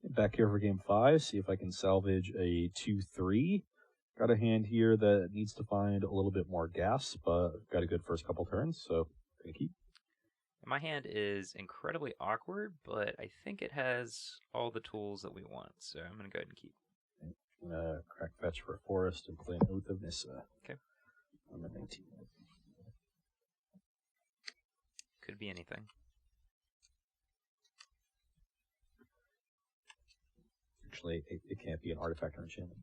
Back here for game 5, see if I can salvage a 2-3. Got a hand here that needs to find a little bit more gas, but got a good first couple turns, so gonna keep. My hand is incredibly awkward, but I think it has all the tools that we want, so I'm going to go ahead and keep. I'm gonna crack fetch for a forest and play an Oath of Nissa. Okay. I'm at 19. Could be anything. Actually, it can't be an artifact or enchantment.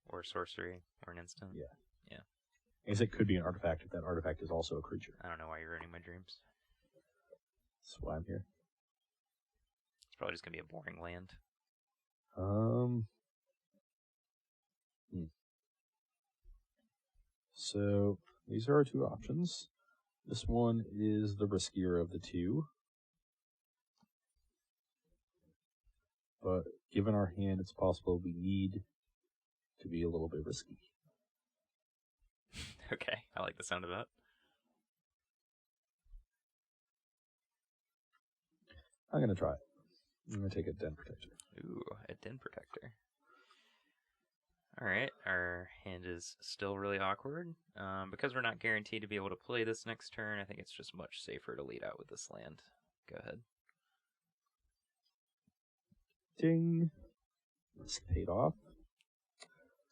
Or sorcery, or an instant. Yeah. Yeah. I guess it could be an artifact if that artifact is also a creature. I don't know why you're ruining my dreams. That's why I'm here. It's probably just going to be a boring land. So, these are our two options. This one is the riskier of the two. But given our hand, it's possible we need to be a little bit risky. Okay, I like the sound of that. I'm going to try it. I'm going to take a Den Protector. Ooh, a Den Protector. Alright, our hand is still really awkward. Because we're not guaranteed to be able to play this next turn, I think it's just much safer to lead out with this land. Go ahead. Ding. Risk paid off.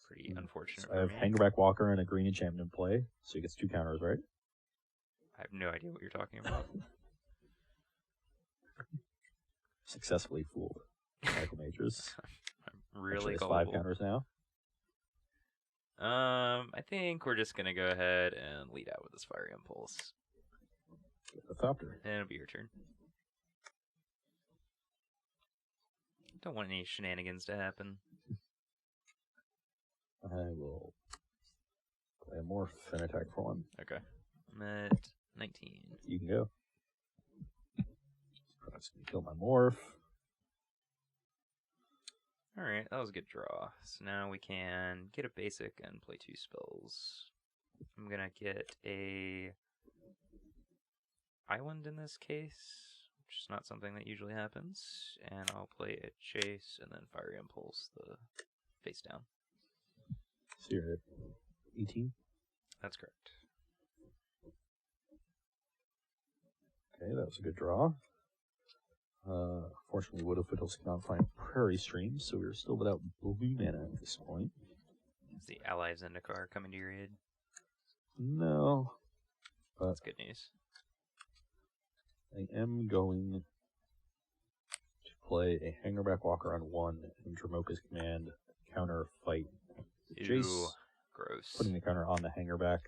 Pretty unfortunate. So I have Hangerback Walker and a green enchantment in play, so he gets 2 counters, right? I have no idea what you're talking about. Successfully fooled Michael Majors. I'm really Actually, gullible. 5 counters now. I think we're just gonna go ahead and lead out with this Fiery Impulse. Get the Thopter. And it'll be your turn. Don't want any shenanigans to happen. I will play a Morph and attack for 1. Okay. I'm at 19. You can go. I'm just going to kill my Morph. Alright, that was a good draw. So now we can get a basic and play 2 spells. I'm gonna get a Island in this case, which is not something that usually happens. And I'll play a Chase and then Fiery Impulse the face down. So you're at 18? That's correct. Okay, that was a good draw. Fortunately, Wood of Foothills cannot find Prairie Stream, so we're still without blue mana at this point. Is the Ally of Zendikar coming to your aid? No. But that's good news. I am going to play a Hangerback Walker on 1 and Dramoka's Command counter fight. Ew, Jace, gross. Putting the counter on the Hangerback.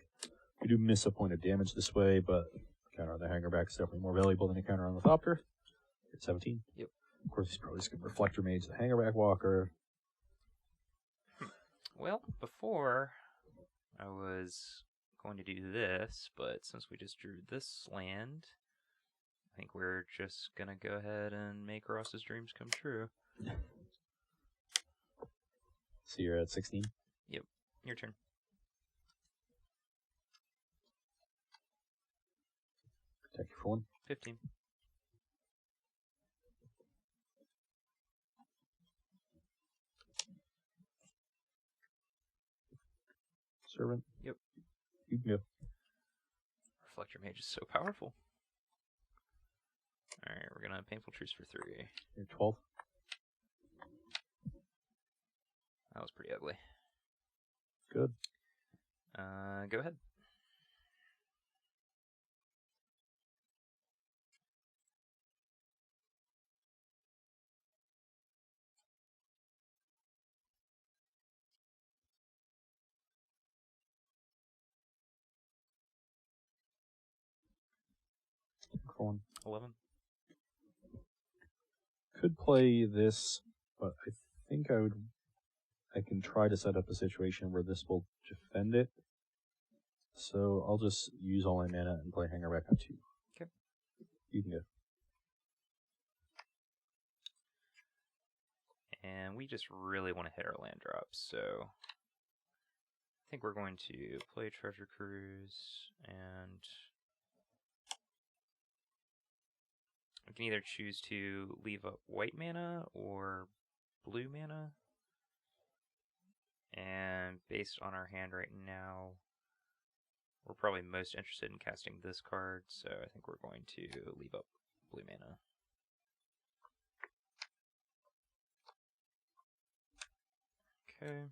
We do miss a point of damage this way, but the counter on the Hangerback is definitely more valuable than a counter on the Thopter. At 17. Yep. Of course, he's probably just going to Reflector Mage the Hangerback Walker. Well, before I was going to do this, but since we just drew this land, I think we're just going to go ahead and make Ross's dreams come true. So you're at 16? Yep. Your turn. Attack you for 1. 15. Servant? Yep. You can go. Reflector Mage is so powerful. Alright, we're gonna Painful Truce for 3. You're 12. That was pretty ugly. Good. Go ahead. For 1. 11. Could play this, but I think I can try to set up a situation where this will defend it. So I'll just use all my mana and play Hangerback on 2. Okay. You can go. And we just really want to hit our land drops, so I think we're going to play Treasure Cruise and I can either choose to leave up white mana or blue mana. And based on our hand right now, we're probably most interested in casting this card, so I think we're going to leave up blue mana. Okay.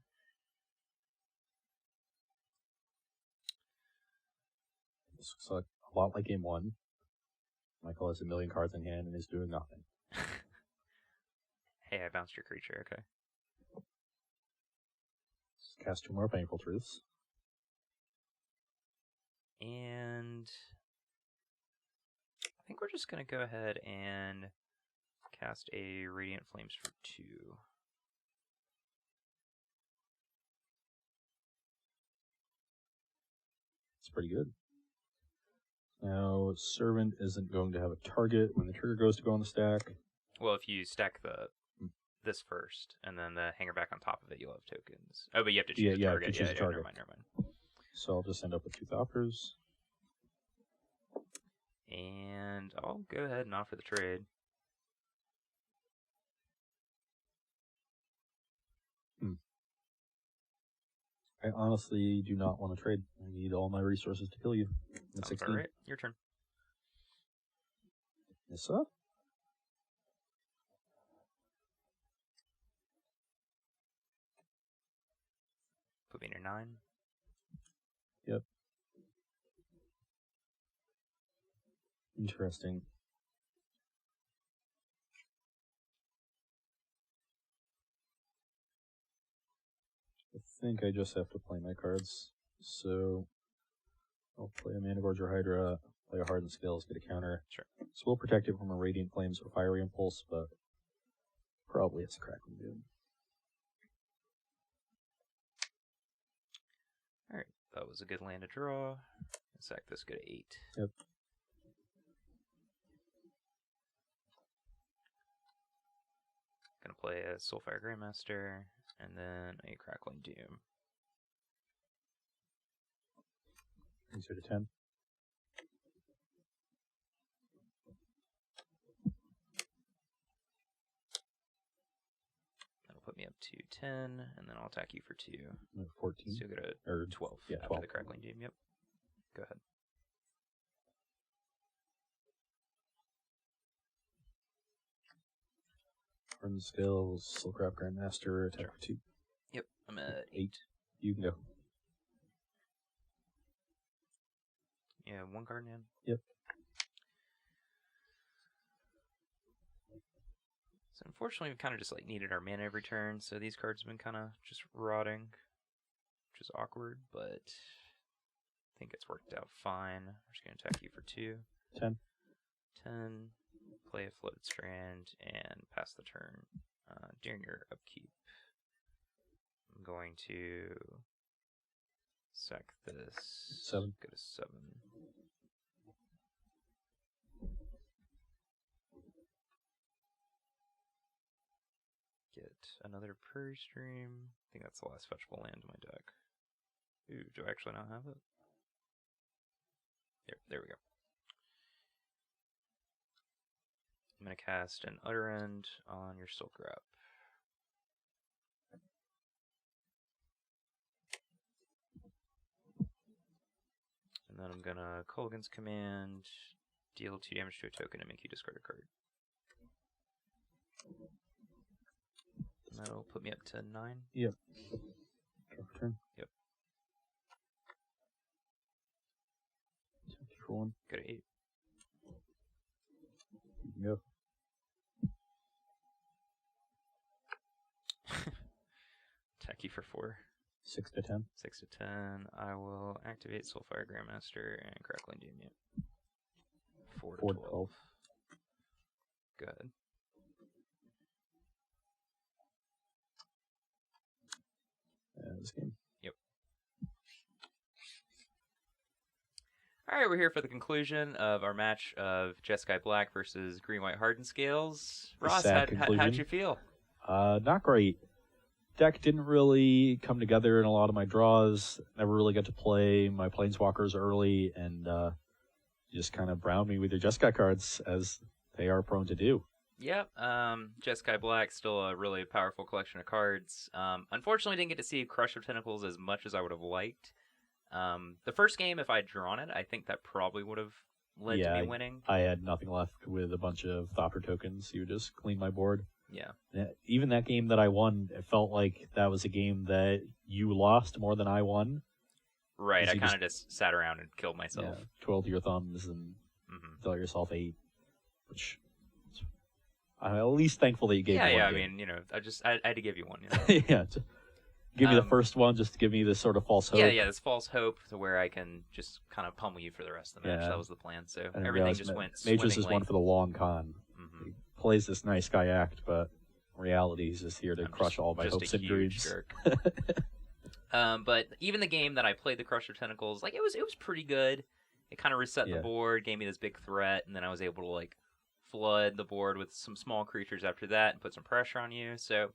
This looks like a lot like game 1. Michael has 1 million cards in hand and is doing nothing. Hey, I bounced your creature, okay. Let's cast 2 more Painful Truths. And I think we're just going to go ahead and cast a Radiant Flames for 2. It's pretty good. Now, Servant isn't going to have a target when the trigger goes to go on the stack. Well, if you stack this first, and then the hanger back on top of it, you'll have tokens. Oh, but you have to choose a target. To choose a target. Never mind. So I'll just end up with 2 Thoppers. And I'll go ahead and offer the trade. I honestly do not want to trade. I need all my resources to kill you. At 16. Alright, your turn. Yes, sir. Put me in your 9. Yep. Interesting. I think I just have to play my cards. So I'll play a Mana Gorger Hydra, play a Hardened Scales, get a counter. Sure. So we'll protect it from a Radiant Flames or Fiery Impulse, but probably it's a Crackling Doom. Alright, that was a good land to draw. Sack this, go to 8. Yep. Gonna play a Soulfire Grandmaster, and then a Crackling Doom. Brings her to 10. That'll put me up to 10, and then I'll attack you for 2. 14. So you'll go to or 12 yeah, after 12. the Crackling Doom, yep. Go ahead. Hardened Scales, Silkrap Grandmaster, attack for 2. Yep, I'm at 8. You can go. Yeah, 1 card in hand. Yep. So unfortunately, we kind of just like needed our mana every turn, so these cards have been kind of just rotting, which is awkward, but I think it's worked out fine. We're just going to attack you for 2. 10. 10, play a Floated Strand, and pass the turn. During your upkeep, I'm going to sack this. 7. Go to 7. Get another Prairie Stream. I think that's the last fetchable land in my deck. Ooh, do I actually not have it? There we go. I'm going to cast an Utter End on your Silkrap. And then I'm going to Kolaghan's Command, deal 2 damage to a token and make you discard a card. And that'll put me up to 9. Yep. Turn. Yep. Attack you for 1. Go to 8. You can go. Attack you for 4. 6 to 10. 6 to 10. I will activate Soulfire Grandmaster and Crackling Doom you. 4 to 12. Go ahead. This game. Yep. Alright, we're here for the conclusion of our match of Jeskai Black versus Green-White Hardened Scales. Ross, how'd you feel? Not great. Deck didn't really come together in a lot of my draws. Never really got to play my Planeswalkers early, and you just kind of browned me with your Jeskai cards, as they are prone to do. Yep. Jeskai Black, still a really powerful collection of cards. Unfortunately, didn't get to see Crush of Tentacles as much as I would have liked. The first game, if I'd drawn it, I think that probably would have led to me winning. I had nothing left with a bunch of Thopter tokens. You would just clean my board. Yeah. Even that game that I won, it felt like that was a game that you lost more than I won. Right, I kind of just sat around and killed myself. Yeah, twirled your thumbs and dealt yourself 8, which I'm at least thankful that you gave me one. Yeah, game. I mean, I had to give you one. You know? Yeah, give me the first one just to give me this sort of false hope. Yeah, this false hope to where I can just kind of pummel you for the rest of the match. That was the plan. So everything just went swimmingly. Mages is one for the long con. He plays this nice guy act, but in reality, he's just here to crush all my hopes and dreams. But even the game that I played, the Crush of Tentacles, like it was pretty good. It kind of reset the board, gave me this big threat, and then I was able to like flood the board with some small creatures after that and put some pressure on you. So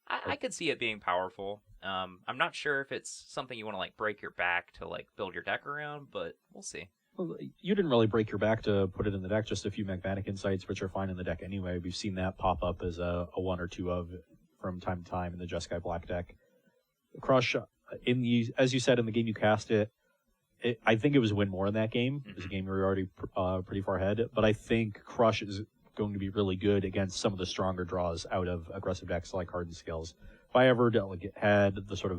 I could see it being powerful. I'm not sure if it's something you want to like break your back to like build your deck around, but we'll see. Well, you didn't really break your back to put it in the deck, just a few Magmatic Insights, which are fine in the deck anyway. We've seen that pop up as a 1 or 2 of from time to time in the Jeskai Black deck. Crush, as you said, in the game you cast it, I think it was win more in that game. It was a game where we were already pretty far ahead, but I think Crush is going to be really good against some of the stronger draws out of aggressive decks like Hardened Scales. If I ever had the sort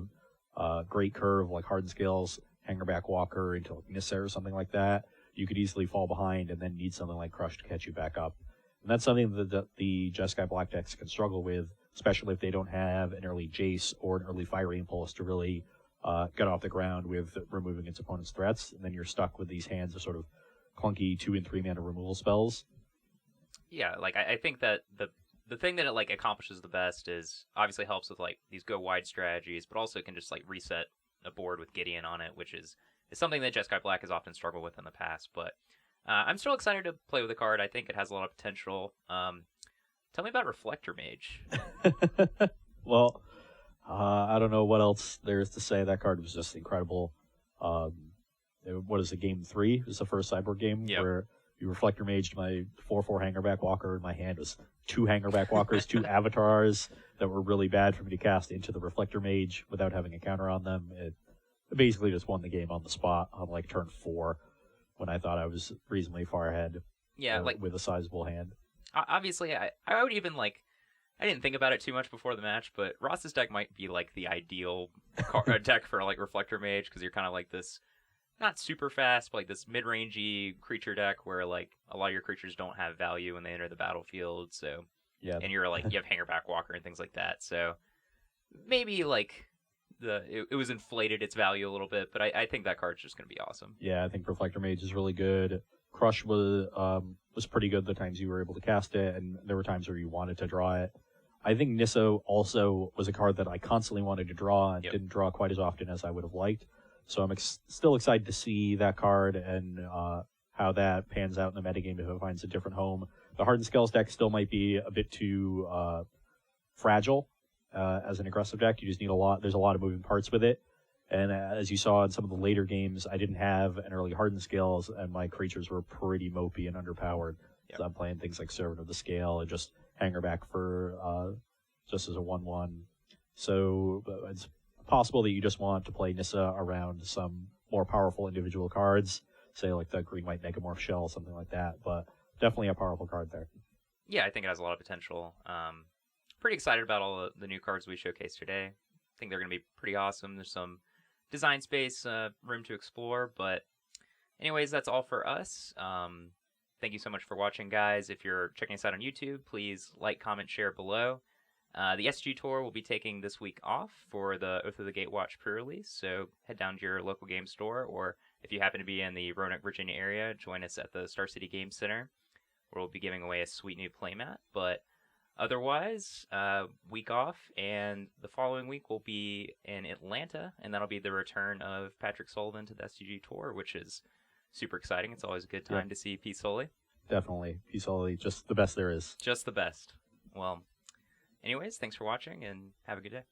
of great curve like Hardened Scales, Hangerback Walker into like Nissa or something like that, you could easily fall behind and then need something like Crush to catch you back up. And that's something that the Jeskai Black decks can struggle with, especially if they don't have an early Jace or an early Fiery Impulse to really get off the ground with removing its opponent's threats. And then you're stuck with these hands of sort of clunky 2 and 3 mana removal spells. Yeah, like I think that the thing that it like accomplishes the best is obviously helps with like these go wide strategies, but also can just like reset a board with Gideon on it, which is something that Jeskai Black has often struggled with in the past. But I'm still excited to play with the card. I think it has a lot of potential. Tell me about Reflector Mage. Well, I don't know what else there is to say. That card was just incredible. What is it, game 3? It was the first Cyborg game where you Reflector Maged my 4/4 Hangerback Walker, and my hand was 2 Hangerback Walkers, 2 avatars that were really bad for me to cast into the Reflector Mage without having a counter on them. It basically just won the game on the spot on like turn 4 when I thought I was reasonably far ahead. Yeah, like with a sizable hand. Obviously, I would even like. I didn't think about it too much before the match, but Ross's deck might be like the ideal deck for like Reflector Mage because you're kind of like this, not super fast, but like this mid-rangey creature deck where like a lot of your creatures don't have value when they enter the battlefield. So and you're like you have Hangerback Walker and things like that. So maybe like it was inflated its value a little bit, but I think that card's just gonna be awesome. Yeah, I think Reflector Mage is really good. Crush was pretty good the times you were able to cast it, and there were times where you wanted to draw it. I think Nissa also was a card that I constantly wanted to draw and didn't draw quite as often as I would have liked. So I'm still excited to see that card and how that pans out in the metagame if it finds a different home. The Hardened Scales deck still might be a bit too fragile as an aggressive deck. You just need there's a lot of moving parts with it. And as you saw in some of the later games, I didn't have an early Hardened Scales, and my creatures were pretty mopey and underpowered. So I'm playing things like Servant of the Scale and just Hangerback for just as a 1/1. So it's possible that you just want to play Nissa around some more powerful individual cards, say like the Green-White Megamorph Shell, something like that. But definitely a powerful card there. Yeah, I think it has a lot of potential. Pretty excited about all the new cards we showcased today. I think they're going to be pretty awesome. There's some design space, room to explore. But anyways, that's all for us. Thank you so much for watching, guys. If you're checking us out on YouTube, please like, comment, share below. The SCGTour will be taking this week off for the Oath of the Gatewatch pre-release, so head down to your local game store, or if you happen to be in the Roanoke, Virginia area, join us at the Star City Game Center, where we'll be giving away a sweet new playmat. But otherwise, week off, and the following week we'll be in Atlanta, and that'll be the return of Patrick Sullivan to the SCGTour, which is super exciting. It's always a good time to see Pete Soley. Definitely. Pete Soley, just the best there is. Just the best. Well, anyways, thanks for watching, and have a good day.